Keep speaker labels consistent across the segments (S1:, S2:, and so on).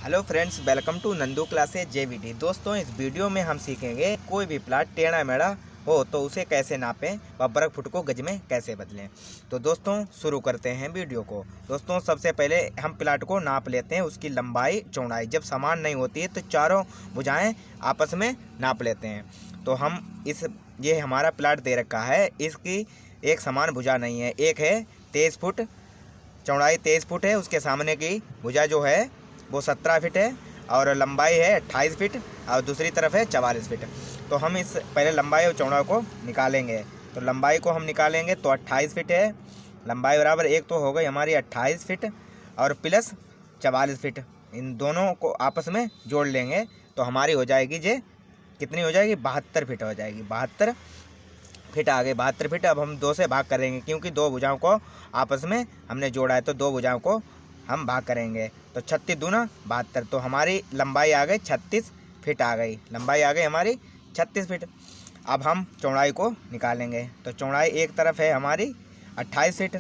S1: Hello friends, welcome to Nandu classes JVD. दोस्तों, इस video में हम सीखेंगे कोई भी प्लाट टेढ़ा मेढ़ा हो तो उसे कैसे नापें व वर्ग फुट को गज में कैसे बदलें। तो दोस्तों शुरू करते हैं वीडियो को। दोस्तों सबसे पहले हम प्लाट को नाप लेते हैं, उसकी लंबाई चौड़ाई। जब समान नहीं होती है तो चारों भुजाएं आपस में नाप लेते हैं। तो हम ये हमारा प्लाट दे रखा है, इसकी एक समान भुजा नहीं है। एक है 23 फुट चौड़ाई, 23 फुट है, उसके सामने की भुजा जो है वो 17 फीट है और लंबाई है 28 फीट और दूसरी तरफ है 44 फीट। तो हम इस पहले लंबाई और चौड़ाई को निकालेंगे। तो लंबाई को हम निकालेंगे तो 28 फीट है, लंबाई बराबर एक तो हो गई हमारी 28 फीट और प्लस 44 फीट। इन दोनों को आपस में जोड़ लेंगे तो हमारी हो जाएगी कितनी हो जाएगी, 72 फीट हो जाएगी। 72 फीट आ गई, 72 फीट। अब हम 2 से भाग करेंगे क्योंकि दो भुजाओं को आपस में हमने जोड़ा है, तो दो भुजाओं को हम भाग करेंगे। तो 36 दूना 72, तो हमारी लंबाई आ गई 36 फीट आ गई, लंबाई आ गई हमारी 36 फीट। अब हम चौड़ाई को निकालेंगे। तो चौड़ाई एक तरफ है हमारी 28 फीट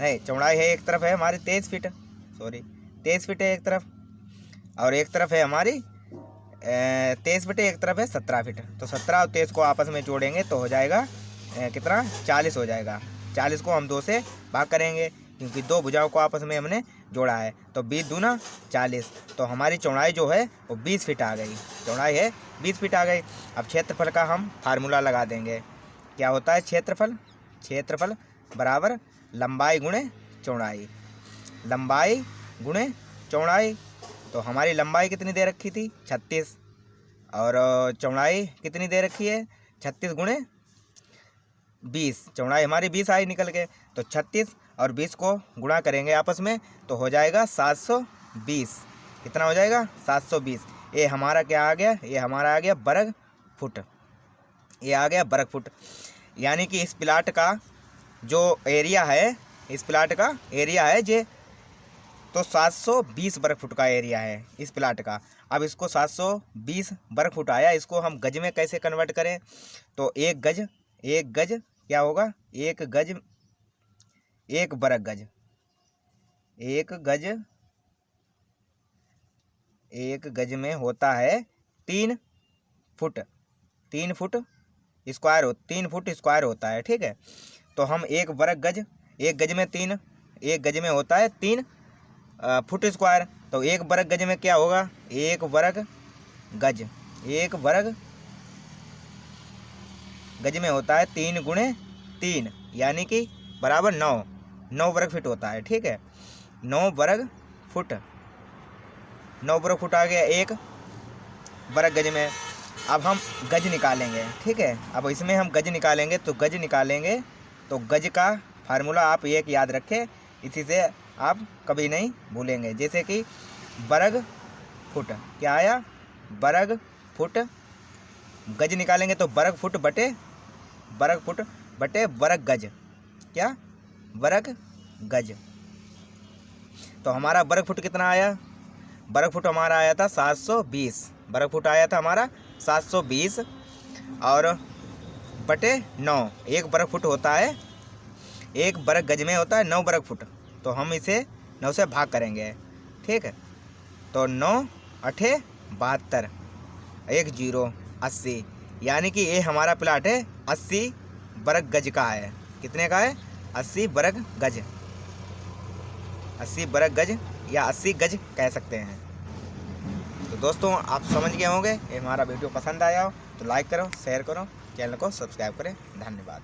S1: है, चौड़ाई है एक तरफ है हमारी 23 फीट, 23 फीट है एक तरफ, और एक तरफ है हमारी 23 फीट, एक तरफ है 17 फीट। तो 17 और 23 को आपस में जोड़ेंगे तो हो जाएगा कितना, 40 हो जाएगा। 40 को हम 2 से भाग करेंगे क्योंकि दो भुजाओं को आपस में हमने जोड़ा है। तो 20 दूना 40, तो हमारी चौड़ाई जो है वो 20 फीट आ गई, चौड़ाई है 20 फीट आ गई। अब क्षेत्रफल का हम फार्मूला लगा देंगे। क्या होता है क्षेत्रफल? क्षेत्रफल बराबर लंबाई गुणे चौड़ाई, लंबाई गुणे चौड़ाई। तो हमारी लंबाई कितनी दे रखी थी, 36, और चौड़ाई कितनी दे रखी है, 36 गुणे 20, चौड़ाई हमारी 20 आई निकल के। तो 36 और 20 को गुणा करेंगे आपस में तो हो जाएगा 720। कितना हो जाएगा, 720। ये हमारा क्या आ गया, ये हमारा आ गया वर्ग फुट, ये आ गया वर्ग फुट। यानी कि इस प्लाट का जो एरिया है, इस प्लाट का एरिया है जे तो 720 वर्ग फुट का एरिया है इस प्लाट का। अब इसको 720 वर्ग फुट आया, इसको हम गज में कैसे कन्वर्ट करें। तो एक गज क्या होगा, एक गज, एक वर्ग गज, एक गज में होता है 3 फुट, 3 फुट स्क्वायर हो, 3 फुट स्क्वायर होता है, ठीक है। तो हम एक वर्ग गज, एक गज में 3, एक गज में होता है 3 फुट स्क्वायर। तो एक वर्ग गज में क्या होगा, एक वर्ग गज, एक वर्ग गज में होता है 3 गुणे 3, यानी कि बराबर 9 वर्ग फुट होता है, ठीक है। 9 वर्ग फुट, 9 वर्ग फुट आ गया एक वर्ग गज में। अब हम गज निकालेंगे, ठीक है। अब इसमें हम गज निकालेंगे तो गज का फार्मूला आप एक याद रखें, इसी से आप कभी नहीं भूलेंगे। जैसे कि वर्ग फुट क्या आया, वर्ग फुट, गज निकालेंगे तो वर्ग फुट बटे वर्ग गज, क्या, वर्ग गज। तो हमारा वर्ग फुट कितना आया, वर्ग फुट हमारा आया था 720, वर्ग फुट आया था हमारा 720 और बटे 9। एक वर्ग फुट होता है, एक वर्ग गज में होता है 9 वर्ग फुट। तो हम इसे 9 से भाग करेंगे, ठीक है। तो 9 8 72, 1 0 80, यानी कि ये हमारा प्लाट है 80 वर्ग गज का है। कितने का है, 80 वर्ग गज, 80 वर्ग गज या 80 गज कह सकते हैं। तो दोस्तों आप समझ गए होंगे। ये हमारा वीडियो पसंद आया हो तो लाइक करो, शेयर करो, चैनल को सब्सक्राइब करें। धन्यवाद।